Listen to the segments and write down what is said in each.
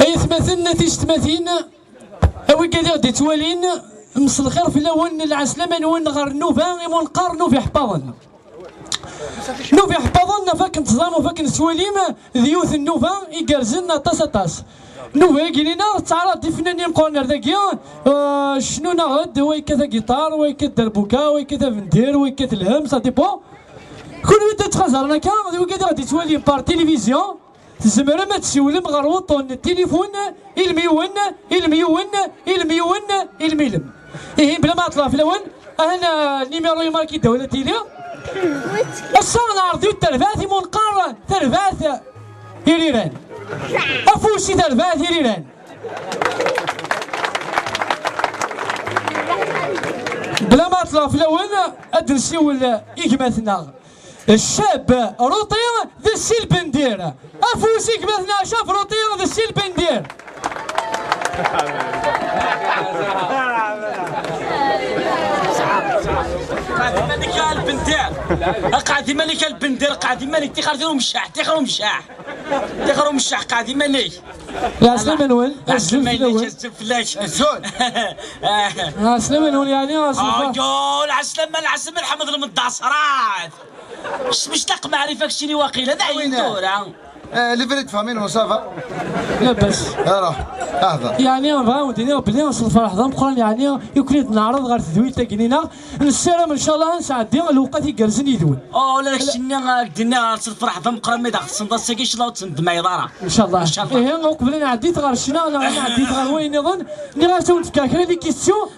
أي ثمثل نتيجة ثماثين أوي كذا غدي توالين مس الخير في الأول العسلامة نون غير نوفا إيمون قارنو في حفاظنا نوفي حفاظنا فاك نتظام وفاك نتواليم ذيوث النوفا يقرزلنا طاس نوفا يقلينا تعرض الفنانين كورنر ذاكيا شنو نغد ويكذا جيتار ويكذا دربوكا ويكذا فندير ويكذا الهم سا ديبو كل ويدا تخزرنا كا وكذا غادي توالي بار تيليفزيون تزمر ما تسولم غير وطن التليفون الميلم إيه بلا ما طلع في الأول أنا نيميرو يماركي دولة تيليا الصار نعرضيو التلفاث منقار تلفاث يريران أفوشي تلفاث يريران بلا ما طلع في الأول أدرسيو إجماثنا الشاب روطير ذا السيلبندير أفوسي إجماثنا شاف روطير ذا السيلبندير قاعد مالك البندير قاعد مالك البندير قاعد مالك تيخرجوا مشاح قاعد مالك يا سلام نول فلاش الزول يا سلام نول يعني العسلام الحمد المدعصرات مش تق معرفك شني واقيلا دعي دورة ليفريت فامين مصطفى لا بس روح احضر يعني راوديني بلي نصرف لحظه مقرن يعني يمكن نعرض غير تدويل تاكنينا نسلم ان شاء الله نسعدي الوقت يقرزني يدول ولا داكشي قدنا نصرف لحظه مقرن ما داخل صندوق ساكيش لا تسند ما يضارا ان شاء الله ايه قبل عديت غير شنا انا عديت غير وين نظن ني غنساو نتفكر لي كيستيون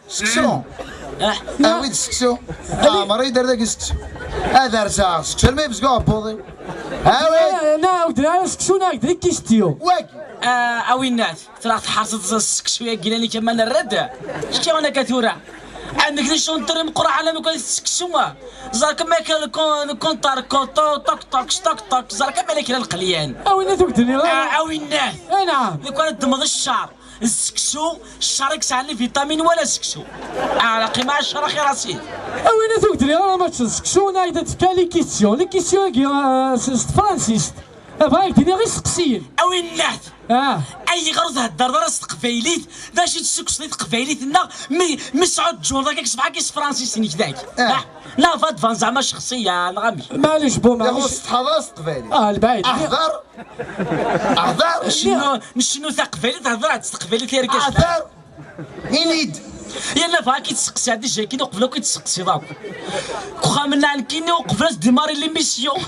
سكسو وين سكسو مريض داك سكسو هذا رسا سكسو ما يبزقوا بوضي انا ودرا سكسو نقدر كيستيو اوي الناس ترى تحرصت السكسو يا كيلاني كما نرد شتي وانا كثوره عندك لي شونتر مقرا على ما كان السكسو زرك ما كان كونتار كوتو توك توك توك توك زرك ما كان القليان اوي الناس ودني اوي الناس نعم لو كان دمغ الشعر السكسو الشارك سالي فيتامين ولا سكسو على قيمة الشرخ راسي اوين ثوكتلي راه ما تسكسو نايدا تفكالي كيسيون لي كيسيون فرانسيس فايك ديني غير سقسيين اوين الناس اي غرض هدر راس تقفايليت باش تسكس لي تقفايليتنا مسعود جون راك صبحا كيس فرانسيس نيك داك لا فاد فان زعما شخصيه نغامي معليش بو معليش تحضر تقفايلي البعيد احضر شنو تقفايلي تهضر على تقفايلي تيركاش احضر ينيد يلا فا كيتسقسي هاد الجاي كي وقف له كيتسقسي داك كوخا منا نكيني وقف ديماري لي ميسيون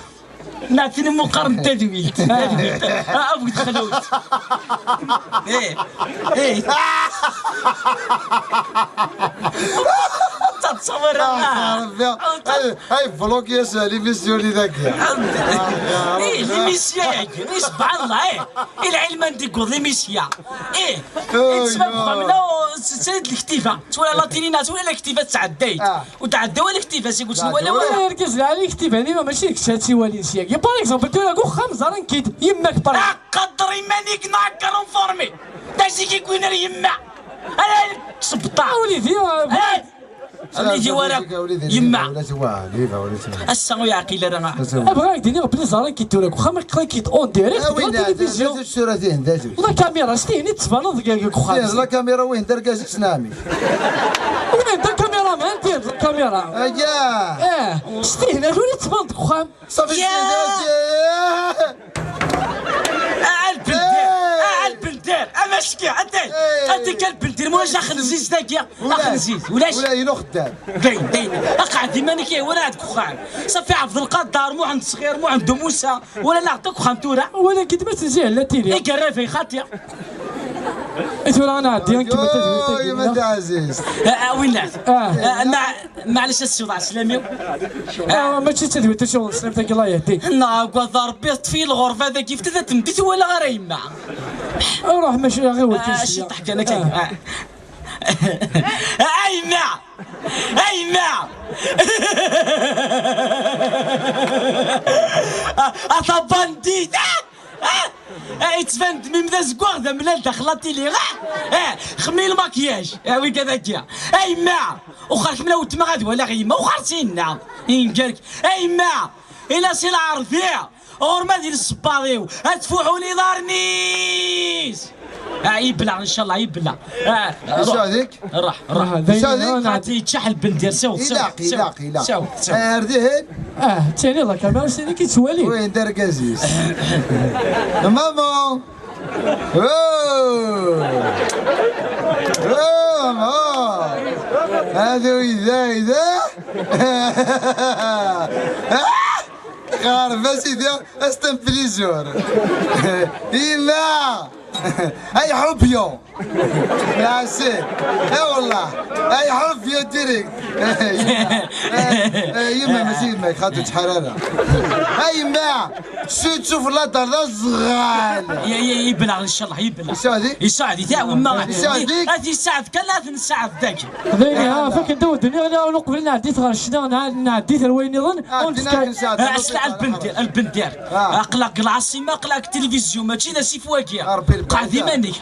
نعطيني مقارنة تدويل أبغى خلوت إيه تتصور هاي فلوك يا سالي ميسيوني ذاك إيه ليميسيا يعني سبحان الله إيه العلم عندي يقول ليميسيا إيه تسمى بخامنا سيد الكتيفة تولى لاتينينا تولى الكتيفة تعديت وتعدى ولا الكتيفة سيقول شنو ولا يركز على الكتيفة يعني ماشي كشاتي والي سياق باغ اكزومبل تقول لك خمسة راه نكيد يماك باغ قدر يمانيك نعكر نفورمي داكشي كيكون راه يما انا صبطا وليدي وليدي وراك يما السا يا عقيل راه ابغاك ديني بلي زارين كيديروا لك واخا ما يقرا كيد اون ديريكت في التلفزيون الصورتين دازوج لا كاميرا شتيني تفانض كاع واخا لا كاميرا وين دار كاع سنامي وين دا كاميرا مان دير الكاميرا شتي هنا وين تفانض واخا صافي البلدير امشكي انت كالبلدير واش خنزيز داكيا خنزيز ولا ينو خدام داين قاعد ديما كي ولا عندك خان صافي عبد القادر مو عند صغير مو عنده موسى ولا نعطيك خامتوره ولا كي ما تنزيه لا تيري اي كرافي خاطيه ايتو انا عادي كيما تدوي يا مد عزيز وين معليش السي سلامي ماشي تدوي تا شغل سلامتك الله يهديك ناقص ربي طفي الغرفه هذاك كيف تمديت ولا غير يما روح ماشي غير ولد شي طحت انا كاين ايما ايما اطبنديت يتفند من ذا زكوغ ذا ملال دخلتي لي خمي الماكياج وي كذاك ايما وخرك من وتما غاد ولا غيما وخرتينا ينقالك ايما الى سي العرفيه اور ما دير الصباضيو اتفوحوا لي دارنيس يبلع ان شاء الله يبلع هذيك روح عطي يتشحل بندير سو لا ارديه تاني الله كامل سيدي كيتسوالي وين دار كازيس ماما هذا إذا عارف سيدي استنفليزور إلا اي حبيو يا سيد اي والله اي حبيو ديريكت يما ماشي ما خاطر حراره اي ما شو تشوف لا دار صغال يبلع ان شاء الله يبلع يساعدك تاع وما يساعدك هذه الساعه كان نساعد ذاك ذيني فاك ندو الدنيا انا نقبل نعديت غير الشنا نعديت الوين يظن اسلع البندير اقلق العاصمه اقلق التلفزيون ماشي ذا سيفواكيا قاعدين منك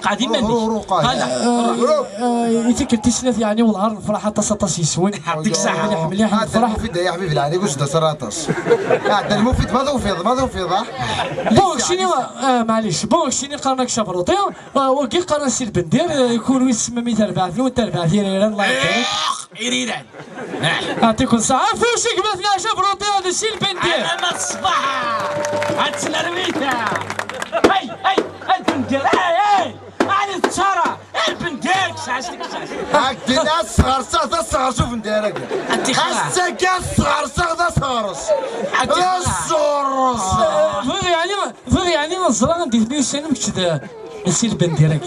يتيك التسلات يعني والعار الفرح حتى سطاس يسون يعطيك الصحة مليح الفرح المفيد يا حبيبي العلي واش دا سراطاس هذا المفيد ماذا وفيض بون شيني معليش بون شيني قرناك شبروطي وكي قرن سي البندير يكون ويسمى مثال بعث له تاع بعث ريران الله يبارك ريران يعطيكم الصحة فوشك مثلا شبروطي هذا سي البندير انا الصباح هاتسنا رميتها هاي البندير على التشارة البندير شاشتك هاكي الصغر صغر شوف نديرك هساك الصغر صغرس الصرص فغي يعني نصرا ندير بيه سنة مكتدا نسي البنديرك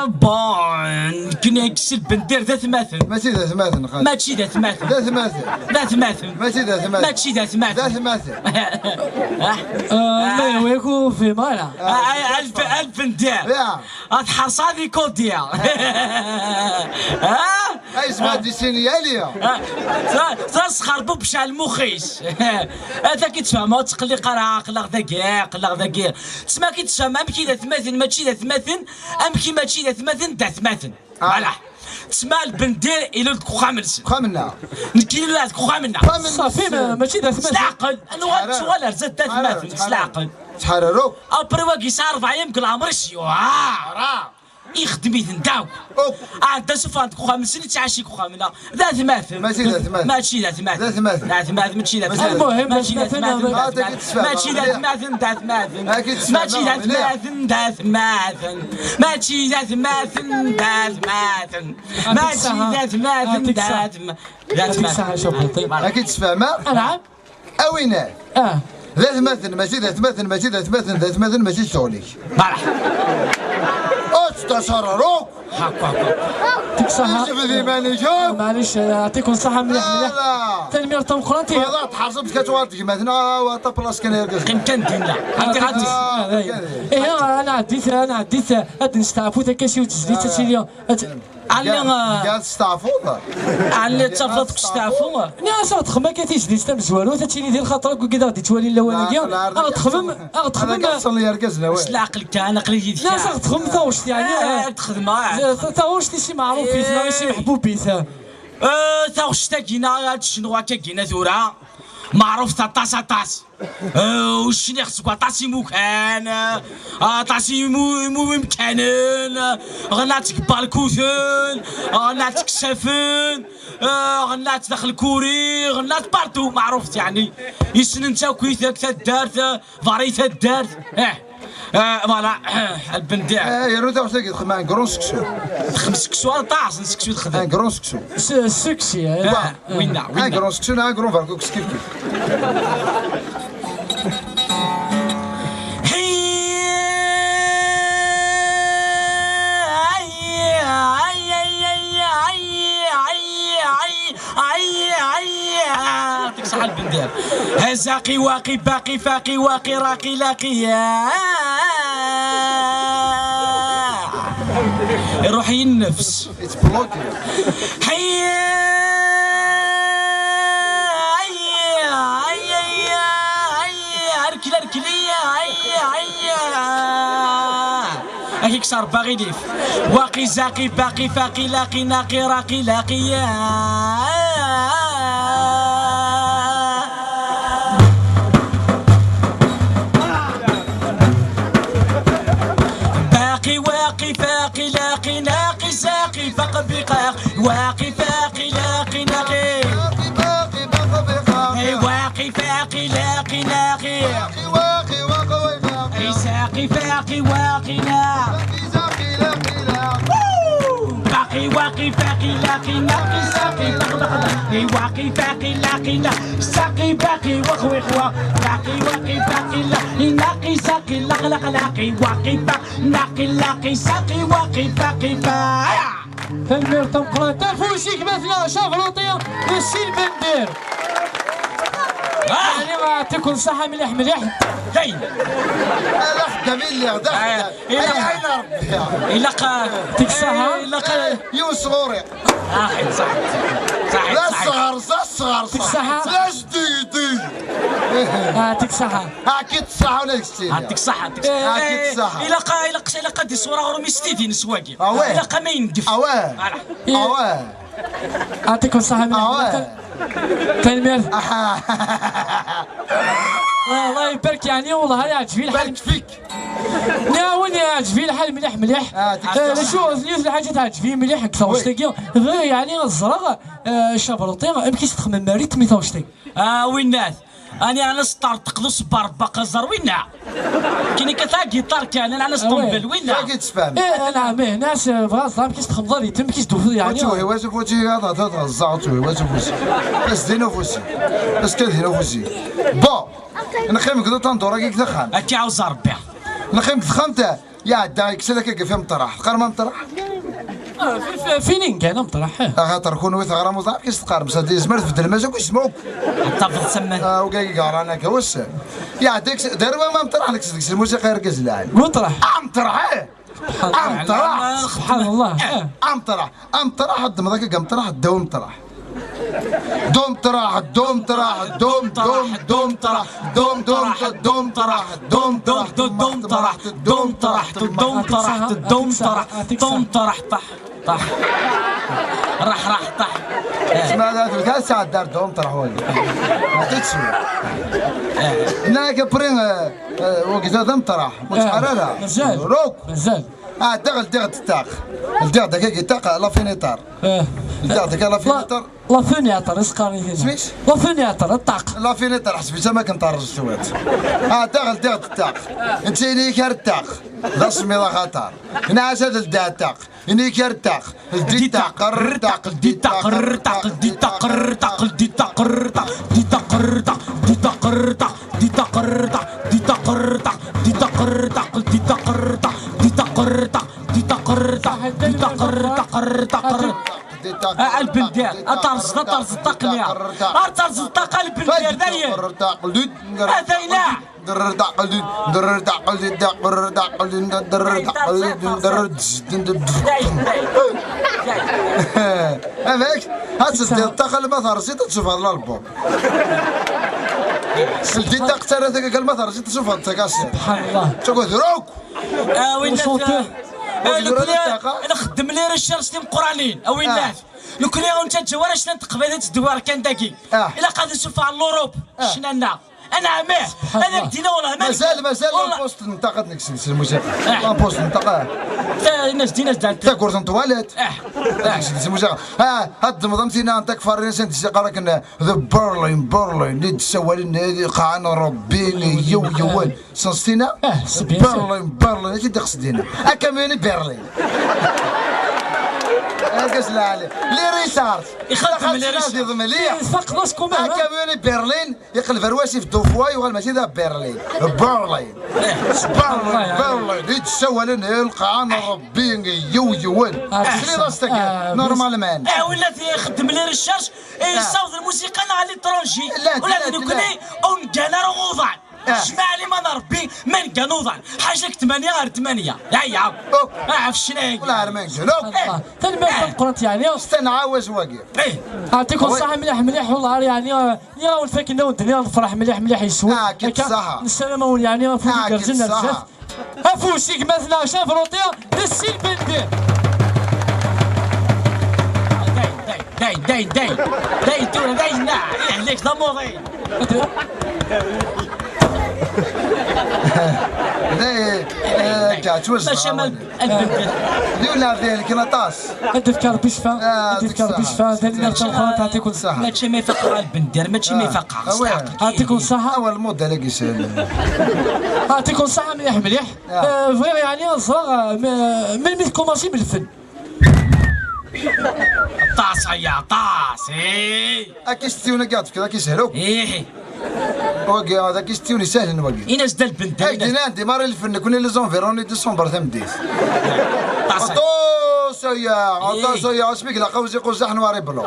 بون كنا كسي البندير ذات مثل ماشي ذات مثل خالد ماشي ذات مثل ماشي ذات مثل ما يويكو في مالا البندير اتحصادي كوديا اي اسمها دي سينياليا تسخر بشال مخيس هذا كيتفهم تقلي قرا قلق دقيق تسمى كيتفهم امكي ذات مثل ماشي ذات مثل امكي ماشي ذات مثل ذات مثل فوالا تسمى البندير الى خامنا نكيلو لا خامنا صافي ماشي ذات مثل سلاقل انا ولا زاد ذات مثل سلاقل تحرروا ابري واقي صار 4 ايام كل عمري يخدم يتنداو عاد شوف عندك 5 سنين تعاشي خامنا ذات مثل ماشي ذات مثل ماشي ذات مثل ماشي ذات مثل المهم ماشي ذات مثل ماشي ذات مثل ماشي ذات مثل ماشي ذات مثل اكيد تفهمها نعم اويناه ذات مثل ماشي ذات مثل ماشي شغلك استشرروك يعطيك الصحة يجيب معليش يعطيكم الصحة مليح تنمير طمقراتي هذا تحسب كتواطي مثلا وطا بلاص كان يرقص كان دينا انت غادي انا عديت هاد نستعفو تا كاسي وتزديد تسيليا قال تستعفو على تفضلك تستعفو انا صات خما كتجديد تا مزوالو تاتيني ديال خاطرك وكذا غادي توالي الاولانيه اغتخمم يرقصنا سلاق كان قليل لا تخدم تاوشت يعني تخدم تاوشت شي معروف فيه شي محبوب فيه تاوشت كينا شنو كينا ثورة معروف طاس وشني خصك طاسي مكان طاسي ممكن غناتك بالكوثن غناتك سفن غنات داخل كوري غنات بارتو معروف يعني يسن انت كويثك تدارت فاريتا دارت فوالا البندير يا روتا واش تخدم مع كرون سكسو خمس كسو طاس سكسو تخدم كرون سكسو سكسي وين كرون سكسو كرون فاركوكس كيف يعطيك الصحة البندير هزاقي واقي باقي فاقي واقي راقي لاقي يروح النفس اتس بلوكي ركلة ركلية هيا هيك صار باغي يديف واقي زاقي باقي فاقي لاقي ناقي راقي لاقي باقي واقي فاقي لاقي ناقي ساقي فق بقاق واقي فاقي لاقي ناقي واقي فاقي لاقي ناقي ساقي فاقي واقي باقي واقي فاقي لاقي ناقي ساقي واقي فاقي لاقي ساقي باقي وخوي خوا باقي واقي فاقي لاقي ساقي لق لاقي واقي ناقي لاقي ساقي واقي فاقي تنمير تنقرا فوسيك مثلا شافروطية السين بندير يعني ما تكون صحة مليح مليح داين لا خدام اللي غدا اي عين ربي إلا تكساها يوسف غوري صح لا الصغار تكساها لا جديدي تكساها هاكي تصحى ولا كستي هاتك صح هاكي تصحى إلا قد صورة غرمي ستيدين سواقي أواه. إلا ما يندف اواه اواه يعطيكم الصحة مليح تنمير الله يبارك يعني والله يعجبني الحال بارك فيك ناولني يعجبني الحال مليح مليح شو اليوم الحاجة تعجبني مليح كثر واش تلقى غير يعني الزرق شافروطي ما يمكنش تخمم ماريت مي توشتي وين ناس أنا ستار تقدس باربا زر وينا كيني كتا جيتار كان أنا ستنبل وينا كي تفهم نعم ناس فاز ما كيش تخمضري تم كيش دوف يعني واش فوتي هذا الزعط واش فوتي بس دينا فوتي بس كدينا فوتي بون انا خيمك دو تندور كي تخام هكا عاوز ربي انا خيمك خامته يا دايك سلك في مطرح قرما مطرح فينين كان مطرح خاطر كون ويث غرام وزعر كيش تقارب سادي زمرت في الدلماجه كيش سموك تفضل تسمى وكاي قرانا كوس يا ديك دار ما مطرح لك الموسيقى يركز لها مطرح مطرح سبحان الله امطرح الدم ذاك امطرح الدوم طرح دوم طرح دوم طرح دوم دوم دوم طرح دوم دوم دوم طرح دوم دوم دوم طرح دوم طرح دوم طرح دوم طرح دوم طرح طح راح طح اسمع هذا ثلاث ساعات دار دوم طرح ولا ما تتسوى هناك برين وقت هذا مطرح متحررة روك مازال دغل تاق الدغ دكاكي تاق لا فينيتار الدغ دكا لا فينيتار لا فينيتر اسقاني سميش لا فينيتر الطاق لا فينيتار حسبي ما كنطار السوات دغل تاق انت نيكار تاق لا سمي لا خطر هنا هذا الدا تاق نيكار تاق الدي تاق الرتاق الدي تاق الرتاق الدي تاق الرتاق الدي تاق الرتاق الدي تاق الرتاق الدي تاق الرتاق الدي تاق الرتاق الدي تاق الرتاق الدي تاق الرتاق الدي تاق الرتاق دي تقرطق دي تقرطق دي تقرطق البلدان اطرز الطقنية اطرز الطاقة البلدان داير هذينا هذاك هاد الطاقة المثار زيد تشوف هذا الالبوم سلتي تقتل هذاك المثار زيد تشوف هذا التكاسي سبحان الله تقول ذروك وين انا خدم لي رشار سليم قرانين وين الناس لو كان انت تجوار شنو تقبلت الدوار كان داكي الا قاعد نشوف على الاوروب شنو انا عماه انا بدينا والله مازال البوست نتاقد نكسب الموسيقى البوست نتاقد الناس دينا دات تا كورتون تواليت الموسيقى هاد مضمتينا انت كفارين سنت قالك ذا برلين اللي تسوالين هذه قاعنا ربي يوال سنستينا برلين كي تقصدينا اكاميني برلين هاكاش لا عليه لي ريشارد يخدم لي ريشارد فاق راسكم كاميوني برلين يقلب رواسي في دوفواي وغال ماشي ذا برلين برلين اللي تسوالين القاعنا ربي يوال سلي راسك نورمالمون ولات يخدم لي ريشارج يصاوب الموسيقى على ليترونجي ولا نكوني اون جانر وضع جمع لي ما نربي من قنوضان حاجك 8 غير 8 يا عم عرف شنو ولا من جنوب ثاني ما قرات يعني استنى عاوز واقف يعطيكم الصحة مليح مليح والله يعني يا ونفكنا ودنيا نفرح مليح مليح يسوي كيف الصحة نسلم يعني فوق الجنة بزاف افوسيك مثلا شاف روطيا دسي البندير داي تونا داي لا عليك ضموضي كاتوز باش البندير ديونا ذيك نطاس تذكر بشفا تذكر بشفا ثاني اخرى تعطيكم الصحة ماشي ما يفقع البندير ماشي ما يفقع يعطيكم الصحة اول مدة لاقي سهل يعطيكم الصحة مليح مليح فغير يعني صراغ من كوماسي من الفن طاس يا طاس اكيستيونا قاعد كذا كيسهلوا ايه اوكي هذا كيستيوني سهل نواقف اين زد البندير هاي دي ماري الفن كل لي زونفيروني ديسمبر ثمديس عطاسيا اسمك لا قوزي قزح نواري بلو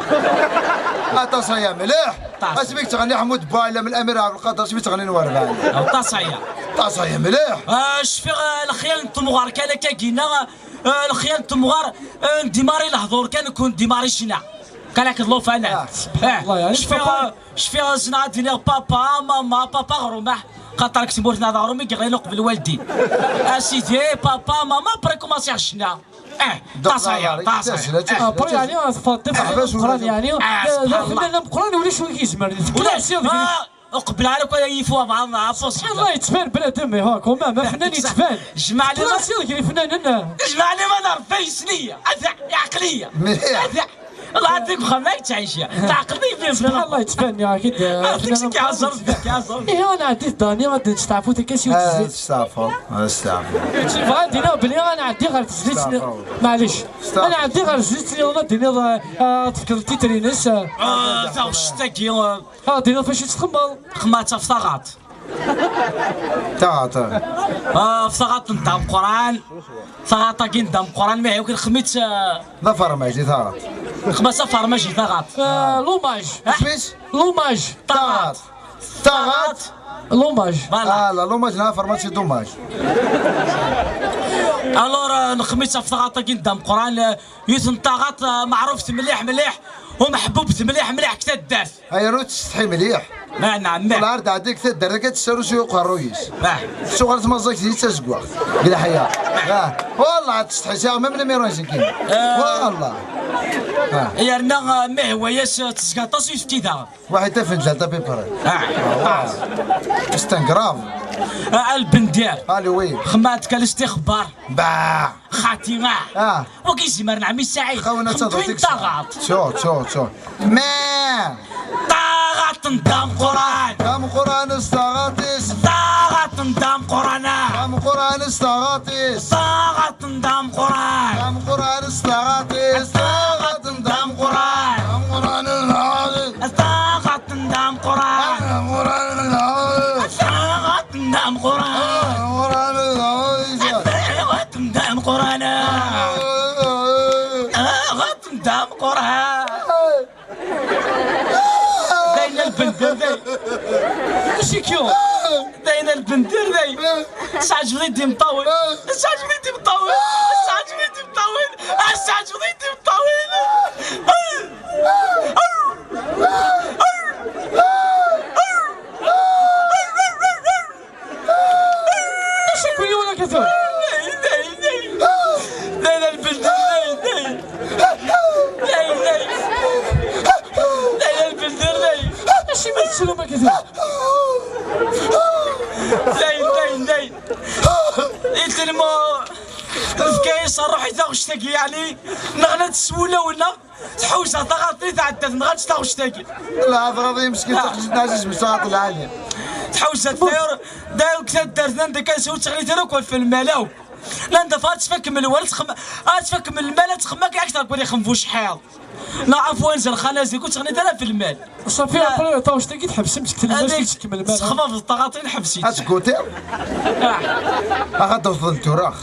عطاسيا مليح اسمك تغني حمود بايله من الامير عبد القادر اسمك تغني نوار بايله عطاسيا مليح شفي الخيال نتمغار كان كاكينا الخيال نتمغار ديماري الهضور كان يكون ديماري شنا كان هكا الله فانا شفي زنا ديني بابا ماما بابا غرومح خاطر كتبوت ناض غرومي كيغيلو قبل والدي اسيدي بابا ماما بريكوماسي عشنا طاسايا بري يعني فاطمه القران يعني خلينا القران ولا شويه كيزمر وقبل عليك يفوا بعضنا سبحان الله يتفان بنادم هاك وما فنان يتفان جمع لي ما فنان جمع لي ما نعرف فيسنيه عقليه الله يعطيك ما تعيش تعقلني في سبحان الله يتفان يا اكيد كيعزر ايه انا عديت داني غادي تستعفوا تكاسي استعفوا غادي بلي انا عندي غير تزليت معليش انا عندي غير زليت غادي تفكر تيترينس تا وشتاكي غادي فاش تخمر خماتها في ثغاط في ثغاط ندام قران ثغاط كي ندام قران ما يمكن خميت لا فرماجي ثغاط خمسه فرماجي ثغاط لوماج سميت لوماج ثغاط لوماج لا لوماج لا فرماجي دوماج الور نخميتها في ثغاط كي ندام قران يوثن ثغاط معروف مليح مليح ومحبوب مليح مليح كتا الداس هاي روت تستحي مليح نعم العرض عندك تدرك تسالو شي قرويس شغل تمزك تي تسقوا بلا حياه والله تستحي ساعه ما من ميرون سكين والله يرنا ما هو ياس تسقاطا سيفتي ذا واحد تفن ثلاثه بيبر استنقراف البندير الو وي خمات كالاستخبار با خاتمه وكيزمر نعمي سعيد خونا تضغط شو ما طاغات ندام قران دام قران استغاطيس طاغات ندام قرانا دام قران استغاطيس طاغات ندام قران دام قران استغاطيس طاغات ندام قران دام قران العظيم طاغات ندام قران دام قران العظيم طاغات ندام قران قران العظيم طاغات ندام قران طاغات ندام قران داين البندر ماشي كيو داين البندر داين ساعات بغيتي مطول ساعات بغيتي مطول ساعات بغيتي مطول ساعات بغيتي مطول ماشي كل ولا كثر داين البندر داين البندر داين ماشي ما تسلو ما كثر داين قلت لهم الفكاية صراحة تاغشتاكي يعني نغنى تسولة ولا تحوسها تغطي تعدت نغنى تاغشتاكي لا هذا غادي مسكين تخرج ناجز مساط العالية تحوسها داير كتا دارتنا كان سويت تغني تراك في الملاو لا انت فات تفك من الولد تفك من المال تخمك اكثر تقول لي خنفو شحال. لا عفوا انزل خنازي كنت غني دار في المال. صافي اخويا واش تلقيت حبس مسكت باش تكمل المال. خفاف الطاغاطين حبسيت. اسكوتي غادي توصل تراخ.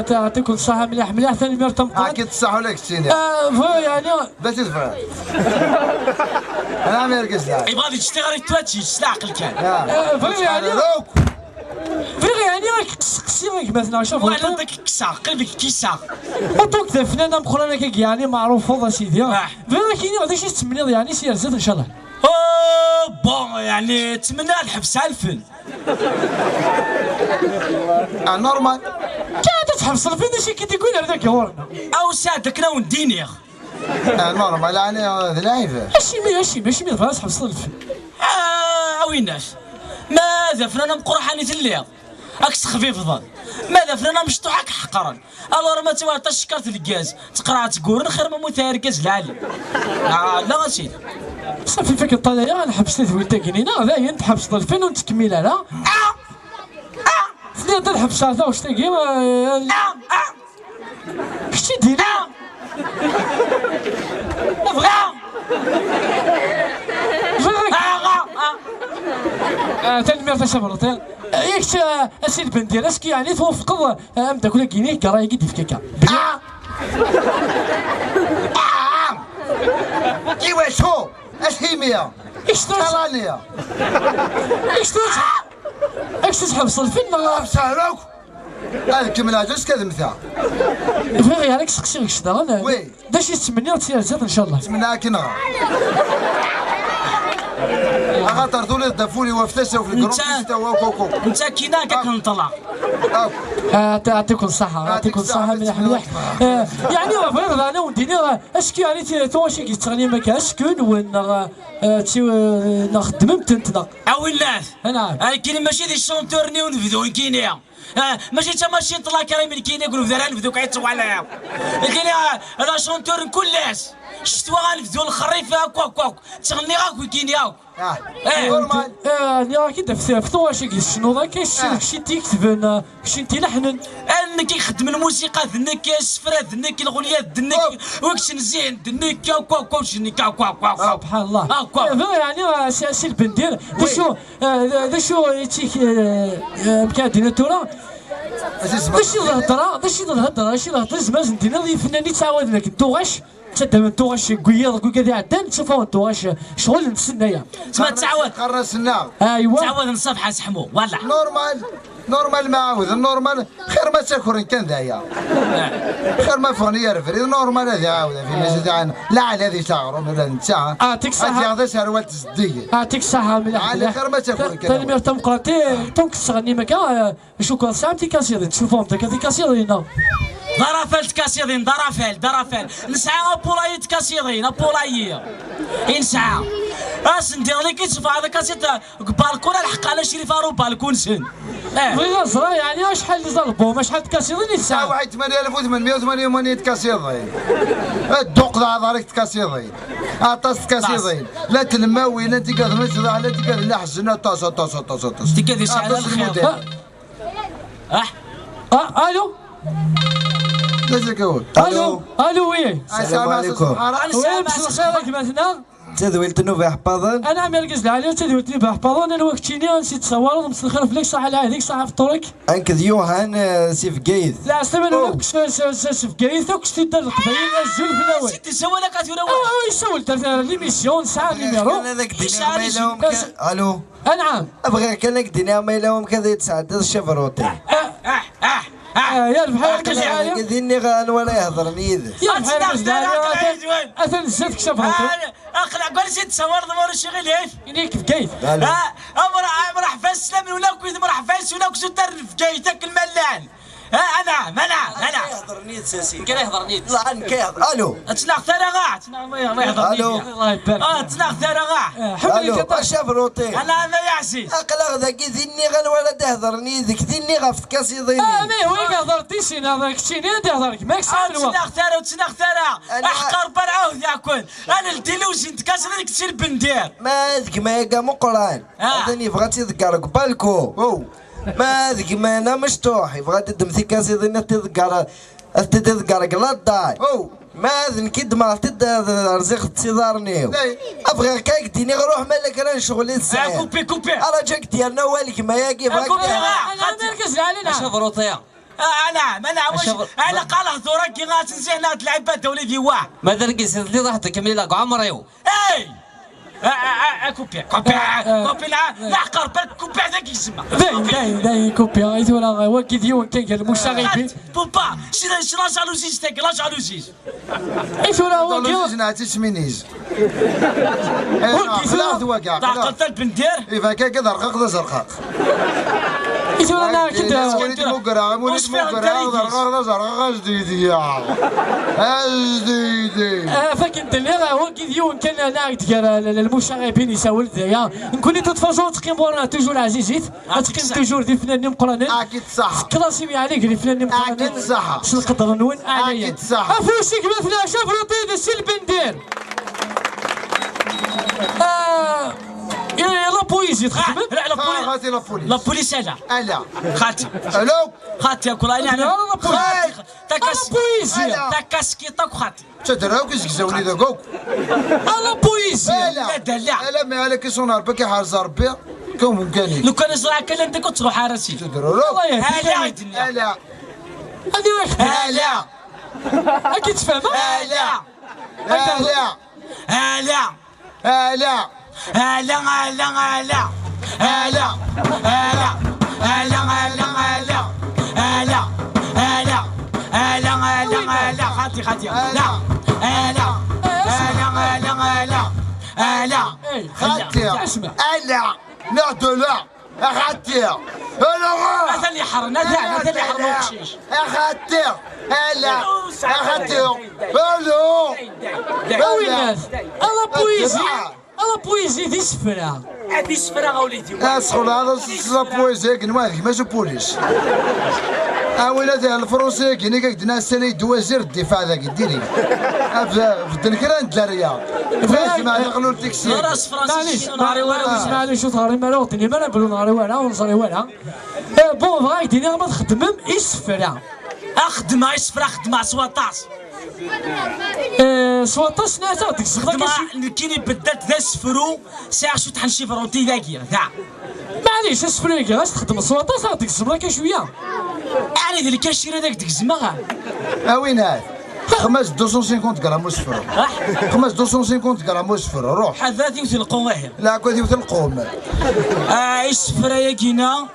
تعطيكم الصحة مليح ثاني مرتم. كي تصحوا لك السيني. يعني باش تفهم. انا ما يرقص لا. يبغى تشتغل تواتشي العقل كان. يعني راك تسقسي مثلا شوف وانا داك كسا قلبك كيسا وطوك فنانة مخرانة كيك يعني معروفة سيدي. كاين غادي شي تمنيض يعني سير زاد ان شاء الله. بون يعني نتمنى الحبس على الفن. نورمال. كاع تحبس الفن داكشي كي تيكون هذاك هورنا. او ساعدك انا وندينيغ. نورمال يعني لايف. ماشي مي تحبس الفن. ويناش ماذا فنانة مقرحاني تليغ اكس خفيف ظل ماذا فنانة مشطوحك حقرا الور ما توارتا شكرت الكاز تقرا تقورن خير ما مثار كاز العالي. لا سيدي صافي فيك الطلايا انا حبست ولتا كنينه هذا هي تحبس الفن وتكمل على ثلاثة الحبس هذا واش تلقي شتي ديري تنمير تشبرت ياك اسي البندير اسكي يعني توفق امداك ولا كيني كراي قد في كيكا ايوا شو اشهيميا اشترانيا اش تحبس الفن سهلوك هذيك من عجز كذا فيغي عليك سقسي غير شدا وي داش يتمنى وتسير زاد ان شاء الله نتمنى كنغا خاطر دول دافوني وفتسوا في الجروب استوى كوكو انت كينا كنطلع. يعطيكم الصحة مليح يعني فريض انا ونديني اسكي يعني تواشي كيتغني مكا اسكن وين نخدم متنتنا اويلات نعم كاين ماشي دي شونتورني ونفذو كينيا ماشي انت ماشي طلع كلام من كينيا يقولوا ذا نفذو كيتسوا عليا كاين هذا شونتور كلاس شتوا غنفذو الخريف كواك تغني غاك وكينيا نورمال يا كي دفتو واش شنو ذاك شي تيكتب شي تيلحن انك يخدم الموسيقى ذنك السفرة ذنك الغنية ذنك وكش نزين ذنك كواك شنك كواك سبحان الله يعني سي البندير دشو تيك مكادين تورا دشي الهضره زعما ندينا الفنانين تعاود لك الدوغاش تدام الدوغاش قياض كذا عدان تشوفوا الدوغاش شغل نتسنايا تما تعاود قرصنا ايوا تعاود نصبح سحمو ولا نورمال معاود النورمال خير ما تاكل كان ذايا خير ما فوني رفري نورمال هذه عاوده في مجد عن لا على هذه شعر ولا نتا اعطيك الصحه هذا سروال تسديه اعطيك الصحه مليح خير ما تاكل كان تنمير تمقراتي تونك تغني مكا شكرا ساعتي كاسير تشوفهم داك كاسيرين ضرافل تكاسيرين ضرافل نسعى بولايت كاسيرين بولاية نسعى ندير لك تشوف هذا كاسيت بالكون الحق على شريف ارو بالكون سن بغي صرا يعني شحال اللي ضربوهم شحال تكاسيرين الساعه واحد 8888 تكاسيرين الدوق ذا ضارك تكاسيرين عطاس تكاسيرين لا تلماوي لا انت كذا لا انت كذا لا حزنا طاس انت كذا ساعه الخير الو الو وي السلام عليكم مساء مثلا تذويلتنو في حفاظن انا مركز العالي تذويلتني في حفاظن انا وقتيني نسيت تصور مسخر خلف لك صح على هذيك صح في الطريق انكذ يوهان سيف قيث لا استمر لك سيف قيث وكشتي دار القبيل الزول في الاول سيدي سوى لك اتورا يسول ليميسيون ساعه نيميرو هذاك دينار ما لهم الو نعم ابغي كان لك دينار ما لهم كذا يتسعد الشفروطي يا بحال كذا كذيني غان ولا يهضرني ذا يا بحال كذا اثن زاد كشف اقلع قول سيد تصور ضمور الشغل ايش ينيك في كيف امرح فاس سلام ولا كويس مرح فاس ولا كسو در في كيتك الملان انا يهضرني ساسي كان يهضرني لا كيهضر الو تسناق ثرغات ما يهضرني الله يبارك تسناق ثرغات الو شفروطي انا ما يعسي اقلع ذاك ذني غن ولا تهضرني ذيك ذني غف كاسي ضيني مي وين هضرتي شي هذاك شي تهضرك ماك سالوا تسناق ثرا احقر برعوه ياكل انا الديلوز انت كاسر لك تصير بندير ما ذيك ما يلقى مقران هذاني بغات يذكر قبالكو ما ذيك ما انا مشطوح يبغى تدمثي كاسي ذي تذكر قلطاي او ما ذن كيد ما رزق تسيدارنيو ابغى كاك ديني غروح مالك انا شغلي الساعه كوبي انا جاك ديالنا والك ما ياكي انا مركز علينا شفروطيا انا واش انا قال هضورك كي غاتنسي هنا تلعب وليدي واه ماذا نقيس اللي ضحت كملي لك عمريو اي كوبي لا قرب كوبي هذاك يسمى باين كوبي غايت ولا واكد يوم كان المشاغبين بوبا شنو جالوزيز تاك لا جالوزيز ايش ولا هو دولوزيز نعتي سمينيز وكيف وكاع تعقلت البندير إذا كان كذا رقاق ذا زرقاق ايش ولا انا كده وليد مقرا وليد مقرا زرقاق ذا زرقاق جديدي يا جديدي فكنت اللي هو كي يوم كان ناقد المشاغبين يساول ذايا نكون تتفرجوا تقيموا توجور عزيزيت تقيم توجور دي فنانين مقرنين اكيد صح كلاسيمي عليك دي فنانين مقرنين اكيد صح سلقط الرنون عليا اكيد صح افوسك مثلا شوف روطيد السلبندير لا بويزي تخدم خاتي لا بوليس لا بوليس الا الا خاتي الو خاتي ياكل انا لا بويزي تاكاسكي تاك خاتي تدراو كيزكزاوني ذاكوك لا بويزي لا ما عليك يصونار بك حارز ربي كون ممكن لو كان زرع كان انت كنت تروح حارسي تدراو الله يهديك لا هذه واحده لا اكيد تفهمها لا لا لا لا هلا هلا هلا هلا هلا هلا هلا هلا هلا هلا هلا هلا خاتي لا هلا هلا هلا هلا خاتي الا لا لا خاتي الا هذا اللي حرم هذا اللي حرم القشيش خاتي الا خاتي الو وين الناس لا بويزي لا بويزي دي سفرة هذه سفرة وليدي اسخل هذا لا بويزي كنواذك ماشي بوليس ولادي الفرنسي كيني كدنا السنه دوازير الدفاع ذاك ديري في الدنكران داريا فاش ما يقلوا التكسير راس فرنسي معليش تهاري مالا وطني مالا بلو نهاري ولا ونصري ولا بون فغاي ديني ما تخدمم السفرة اخدم سفرة اخدم سواطاس سواطاس ناتا ديك الصغيرة كيني بدلت ذا سفرو ساعة شو تحنشي فروتي ذاكية ذا معليش السفرة غاش تخدم سواطاس ديك الصغيرة شوية يعني ذا اللي كاشيري ذاك ديك الزماغة وين هاد خمس 250 غرام وصفر خمس 250 غرام وصفر روح حذاتي وث القواهر لا كنتي مثل القوم السفرة يا كينا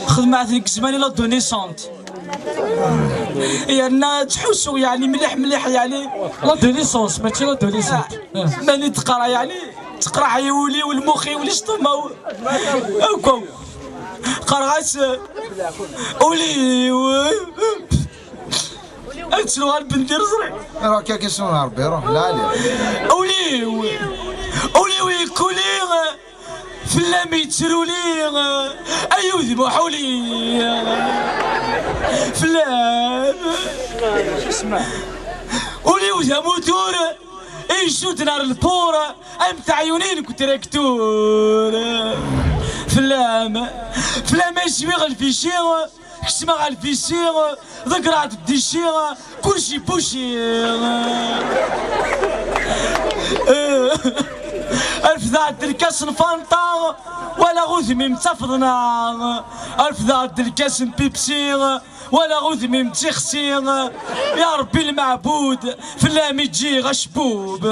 خدمة ذيك زماني لا دوني سونت يعني تحسوا يعني مليح يعني لا دونيسونس ماشي لا دونيسونس ماني تقرا يعني تقرا يولي والمخ يولي شطما هاكا قرعس ولي شنو غالبندير زرع راه كيسون ربي روح لا عليه ولي كولي فلامي ترولي ايو ذبحوا لي فلام اسمع ولي وذا موتور يشوت نار البورة امتع عيونين كنت راكتور فلام يشوي غالفيشير كسما غالفيشير ذكرات الديشير كلشي بوشير ألف ذات الكاس فانطا ولا غثمي متفضنا ألف ذات الكاس بيبسي ولا غثمي متخسير يا ربي المعبود فلامي تجي غشبوب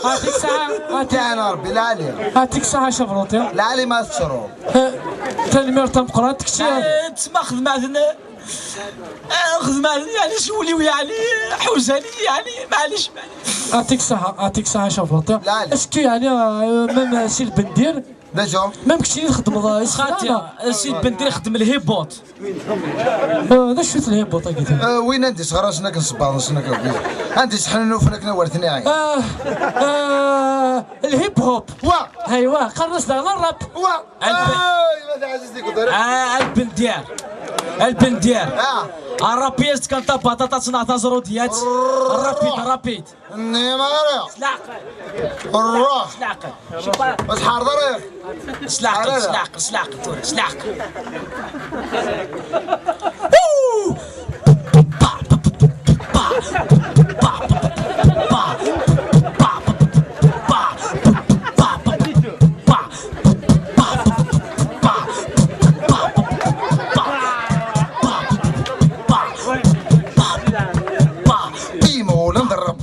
هاتيك ساعة انا ربي لا عليه هاتيك ساعة شفروطي لا عليه ما تشرب ثاني مرة مقرات كثير تسمى خدمة خدمة يعني شولي يعني حوزاني يعني معليش هاتيك ساعة شفروطي لا اسكو يعني ميم سي البندير نجم ميم كنتي نخدم خاطي سي البندير خدم الهيبوط هذا شفت الهيبوط قلت وين انت صغار شنو كنصبر شنو كنقول انت شحال فينا كنا ورثني عين الهيب هوب ايوا قرصنا الراب البندير البندير الرابيست كانت بطاطا تصنع زروديات الرابيد النيمارة سلاق الروح سلاق بس حاضر سلاق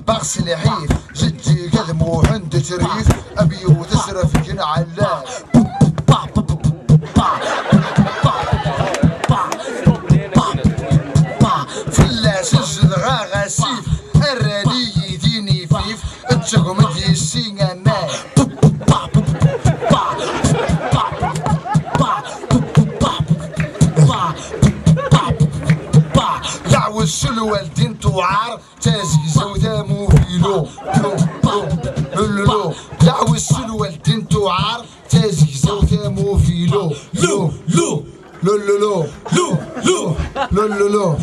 بغسل حيف جدي كذب وحند تريف ابي وتسرف كن علاه فلاش الجدغا غاسيف الراني يديني فيف اتشكو مدي السينغ ماي دعوة السلوى الدين توعار تازي زودامو فيلو لو دعوة السلوى الدين توعار تازي زودامو فيلو لو لو لو لو لو لو لو لو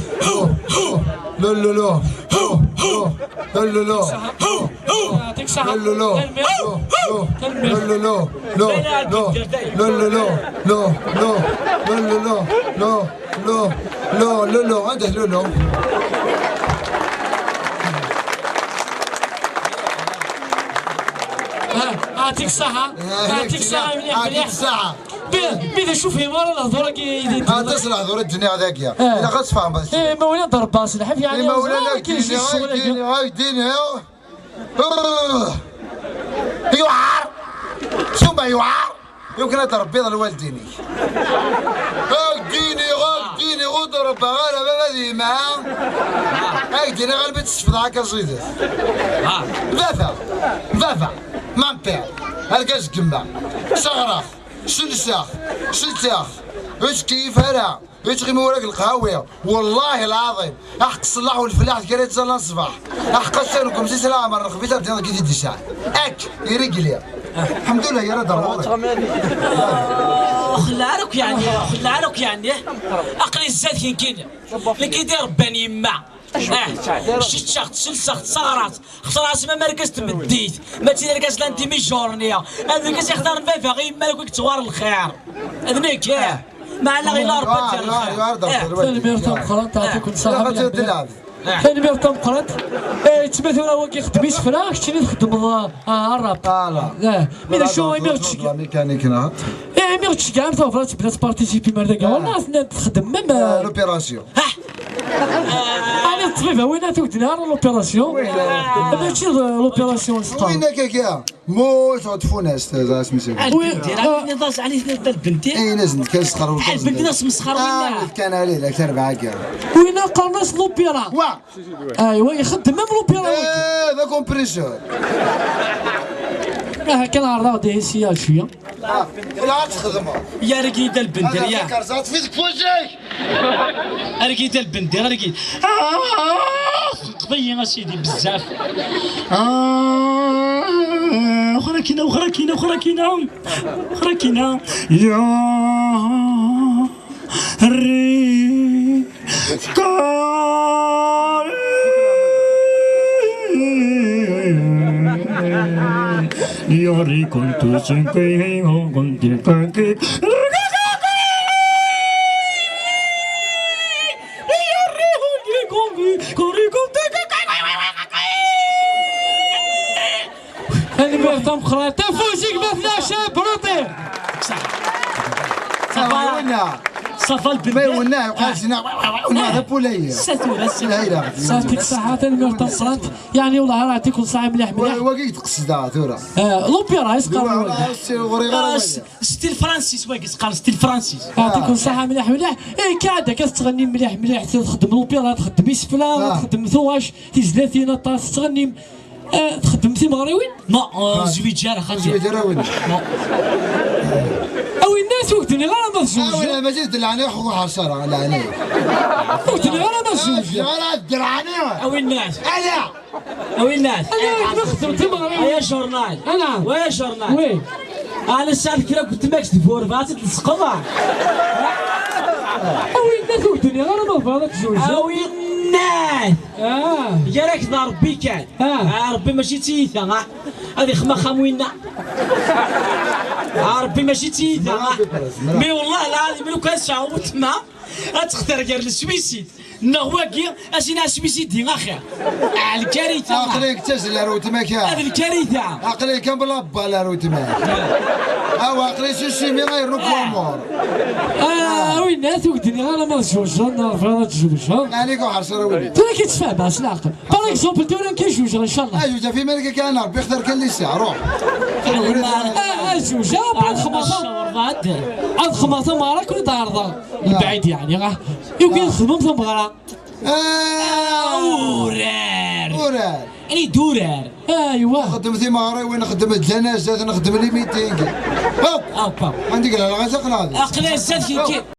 لو لو لو لو لو لو لو يعطيك الصحة لو لو لو لو لو لو لو لو لو لو لو لو عنده لولو يعطيك الصحة يعطيك الصحة يعطيك الصحة بيذا شوف هي مرة الهضورة كي تصلح هضورة الدنيا ذاكية إلا خاص فاهم بس مولانا ضرب باص الحف يعني مولانا كيجي الشغل هاي ديني يوعر شو ما يوعر يمكن أضرب بيض الوالديني ديني غضرب غالا ما بدي ما ديني غالبا تشفض هكا صيدة ذاثا مامبير هالكاش كمبا شغرف شلساخ واش كيف هلا واش غير وراك القهاوية والله العظيم احق الصلاح والفلاح كريت صلاة الصباح احق قسالكم زي سلام الرخبيتها بدينا كي تدي ساعة رجلي الحمد لله يا رد خلعلك يعني اقلي الزاد كين لكي دير بني يما شت شخت سلسخت صغرات خسرات ما مركز تمديت ما تيركز لانتي مي جورنيا هذاك يختار الفافا غير مالك توار الخير هذنيك مع لا غير ربط ديال الخير الميرتم قرات تعطيكم الصحة الميرتم قرات تمثل هو كيخدم يسفرا شتي تخدم الراب مين شو ميكانيك نهار ميرتش كاع توفرات بلا تبارتيسيبي مردا والله تخدم ميم لوبيراسيون انا الطبيب وين تودنا لوبيراسيون ماشي لوبيراسيون وين كاكا موت عطفوناس سميتو وين داز عليه البنتي اي لازم كاس تخرب البنتي ناس مسخر وين كان عليه لك ربعه كاع وين قرناس لوبيرا ايوا يخدم ميم لوبيرا هذا كومبريسور كان عرض ديسيا شويه لا تخدمها يا رقيد البندر يا كرزات فيك فوجيك رقيد البندر رقيد قضيه سيدي بزاف اخرى كينا يا ري يوري كنت سنكي كنت كنكي هذه ميرتم خرا تفوزيك مثلا شاب روطي صفا البنات ما يولنا وقاسنا هذا بوليه صافيك الصحة الميرتم خرات يعني والله راه يعطيكم الصحة مليح وكي تقصدها ثورة لوبيرا يسقر ستيل فرانسيس واقف قال ستيل فرانسيس يعطيكم الصحة مليح اي كاع كتغني مليح تخدم لوبيرا تخدم يسفلا تخدم ثواش تيزلاتينا طاس تغني تخدم في مغربين؟ لا زويجارة خاطر زويجارة وين؟ أو الناس وقتني غير أنا الزوج ولا ما زلت العني حقوق حصارة العني وقتني غير أنا الزوج غير الدرعني أو الناس أنا أو الناس أنا نخدم في مغربين ويا جورنال أنا ويا جورنال وي أنا الساعة كذا كنت ماكس دفور فاتت السقطة أو الناس ودني غير ما فاضك زوج. اوي الناس. يا راك ربي كان. ربي ماشي تيثا هذه خما وينا. ربي ماشي تيثا مي والله العظيم لو كان شاوت ما غتختار غير السويسيد. نغواكي اشينا سويسيدي اخي. الكارثه. عقليك تسلا روتماك. هذه الكارثه. عقليك كان بلابا لا روتماك. عقلي سيسيمي غير نكومور. وين الناس ودني غير ما زوج انا فاضك زوج. عليك وحشره وليد. ترى كيتفهم باش العقل. باغ اكزومبل تورا كيجوج ان شاء الله. ايوا في مالك كان ربي يختار كان اللي يسع روح. زوج بعد خماطه. عاد خماطه ما راك ولد عرضه. البعيد يعني يمكن نخدمهم تنبغرا. ورار يعني دورار. ايوا نخدم ثماري وين نخدم الجنازات نخدم لي ميتينغ. هاو عندك على الغزق هذا. اقلا الزاد كي